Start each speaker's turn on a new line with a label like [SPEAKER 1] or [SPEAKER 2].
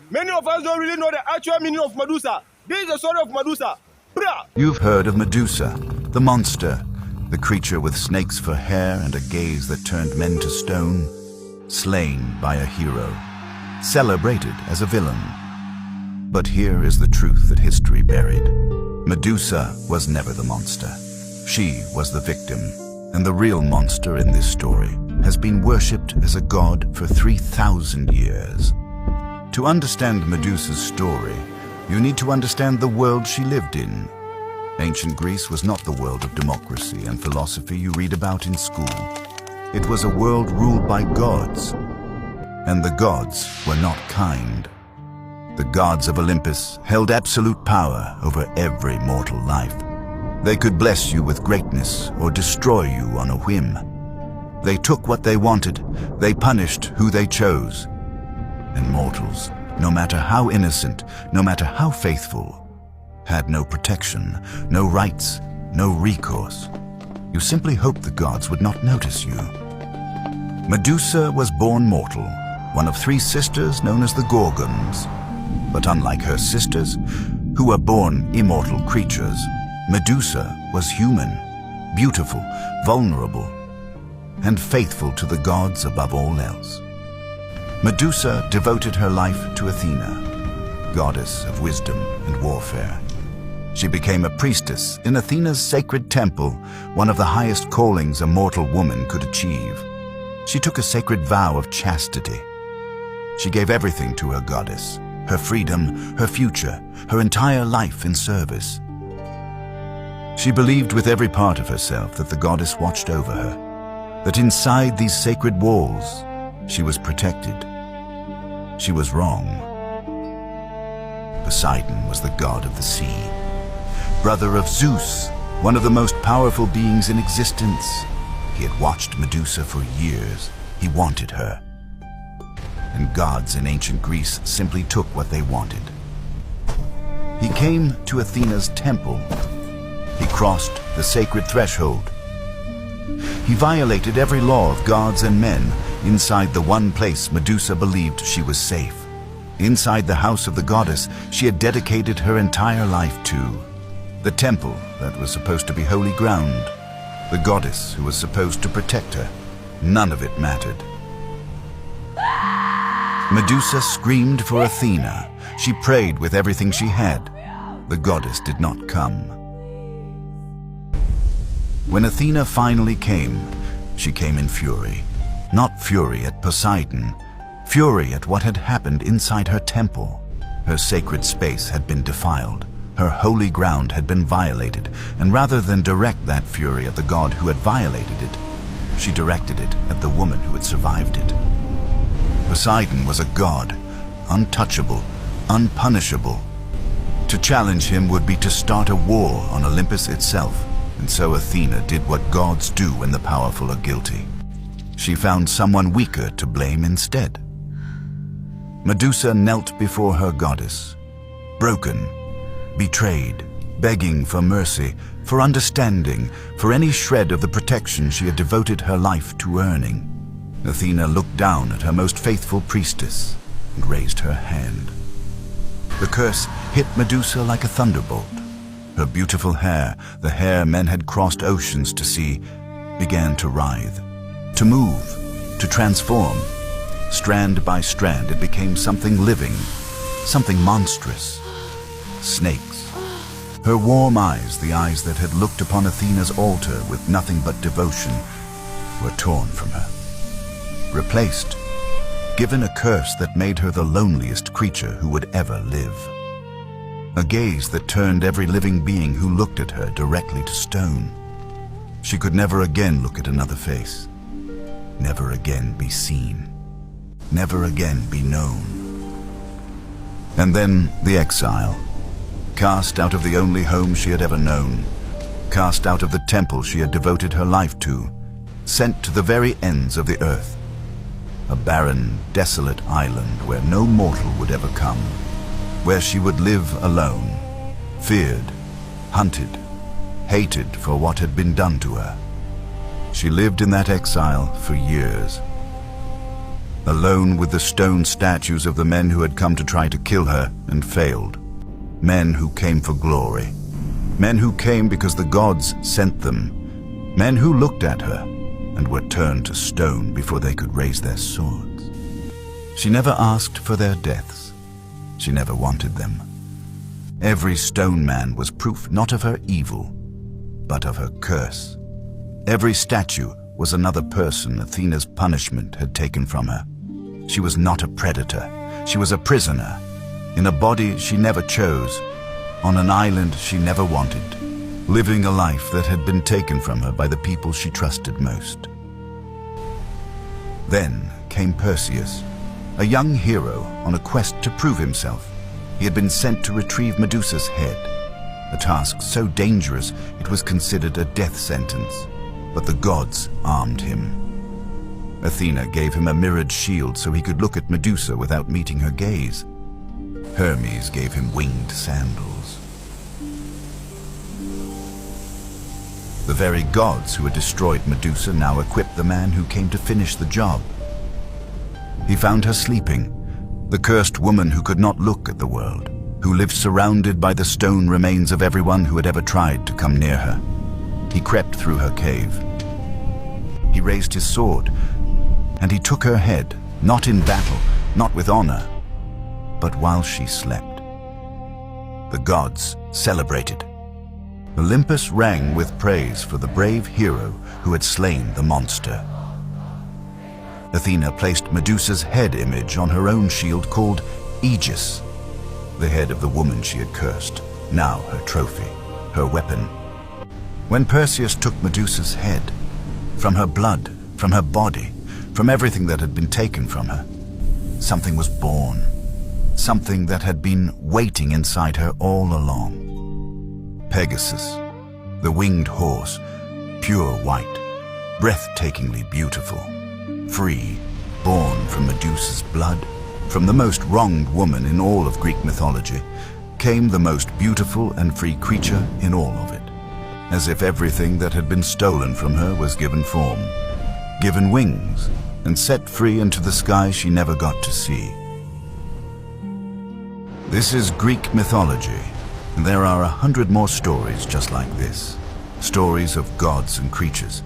[SPEAKER 1] Many of us don't really know the actual meaning of Medusa. This is the story of Medusa.
[SPEAKER 2] You've heard of Medusa, the monster, the creature with snakes for hair and a gaze that turned men to stone, slain by a hero, celebrated as a villain. But here is the truth that history buried. Medusa was never the monster. She was the victim, and the real monster in this story has been worshipped as a god for 3,000 years. To understand Medusa's story, you need to understand the world she lived in. Ancient Greece was not the world of democracy and philosophy you read about in school. It was a world ruled by gods, and the gods were not kind. The gods of Olympus held absolute power over every mortal life. They could bless you with greatness or destroy you on a whim. They took what they wanted, they punished who they chose. And mortals, no matter how innocent, no matter how faithful, had no protection, no rights, no recourse. You simply hoped the gods would not notice you. Medusa was born mortal, one of 3 sisters known as the Gorgons. But unlike her sisters, who were born immortal creatures, Medusa was human, beautiful, vulnerable, and faithful to the gods above all else. Medusa devoted her life to Athena, goddess of wisdom and warfare. She became a priestess in Athena's sacred temple, one of the highest callings a mortal woman could achieve. She took a sacred vow of chastity. She gave everything to her goddess, her freedom, her future, her entire life in service. She believed with every part of herself that the goddess watched over her, that inside these sacred walls, she was protected. She was wrong. Poseidon was the god of the sea, brother of Zeus, one of the most powerful beings in existence. He had watched Medusa for years. He wanted her. And gods in ancient Greece simply took what they wanted. He came to Athena's temple. He crossed the sacred threshold. He violated every law of gods and men inside the one place Medusa believed she was safe. Inside the house of the goddess she had dedicated her entire life to. The temple that was supposed to be holy ground. The goddess who was supposed to protect her. None of it mattered. Medusa screamed for Athena. She prayed with everything she had. The goddess did not come. When Athena finally came, she came in fury. Not fury at Poseidon, fury at what had happened inside her temple. Her sacred space had been defiled. Her holy ground had been violated, and rather than direct that fury at the god who had violated it, she directed it at the woman who had survived it. Poseidon was a god, untouchable, unpunishable. To challenge him would be to start a war on Olympus itself, and so Athena did what gods do when the powerful are guilty. She found someone weaker to blame instead. Medusa knelt before her goddess, broken, betrayed, begging for mercy, for understanding, for any shred of the protection she had devoted her life to earning. Athena looked down at her most faithful priestess and raised her hand. The curse hit Medusa like a thunderbolt. Her beautiful hair, the hair men had crossed oceans to see, began to writhe, to move, to transform. Strand by strand, it became something living, something monstrous. Snakes. Her warm eyes, the eyes that had looked upon Athena's altar with nothing but devotion, were torn from her. Replaced, given a curse that made her the loneliest creature who would ever live. A gaze that turned every living being who looked at her directly to stone. She could never again look at another face, never again be seen, never again be known. And then the exile, cast out of the only home she had ever known, cast out of the temple she had devoted her life to, sent to the very ends of the earth. A barren, desolate island where no mortal would ever come, where she would live alone, feared, hunted, hated for what had been done to her. She lived in that exile for years. alone with the stone statues of the men who had come to try to kill her and failed. Men who came for glory. Men who came because the gods sent them. Men who looked at her and were turned to stone before they could raise their swords. She never asked for their deaths. She never wanted them. Every stone man was proof not of her evil, but of her curse. Every statue was another person Athena's punishment had taken from her. She was not a predator. She was a prisoner, in a body she never chose, on an island she never wanted, living a life that had been taken from her by the people she trusted most. Then came Perseus, a young hero on a quest to prove himself. He had been sent to retrieve Medusa's head, a task so dangerous it was considered a death sentence, but the gods armed him. Athena gave him a mirrored shield so he could look at Medusa without meeting her gaze. Hermes gave him winged sandals. The very gods who had destroyed Medusa now equipped the man who came to finish the job. He found her sleeping, the cursed woman who could not look at the world, who lived surrounded by the stone remains of everyone who had ever tried to come near her. He crept through her cave. He raised his sword, and he took her head, not in battle, not with honor, but while she slept. The gods celebrated. Olympus rang with praise for the brave hero who had slain the monster. Athena placed Medusa's head image on her own shield called Aegis, the head of the woman she had cursed, now her trophy, her weapon. When Perseus took Medusa's head, from her blood, from her body, from everything that had been taken from her, something was born, something that had been waiting inside her all along. Pegasus, the winged horse, pure white, breathtakingly beautiful, free, born from Medusa's blood, from the most wronged woman in all of Greek mythology, came the most beautiful and free creature in all of it, as if everything that had been stolen from her was given form, given wings, and set free into the sky she never got to see. This is Greek mythology, and there are 100 more stories just like this, stories of gods and creatures,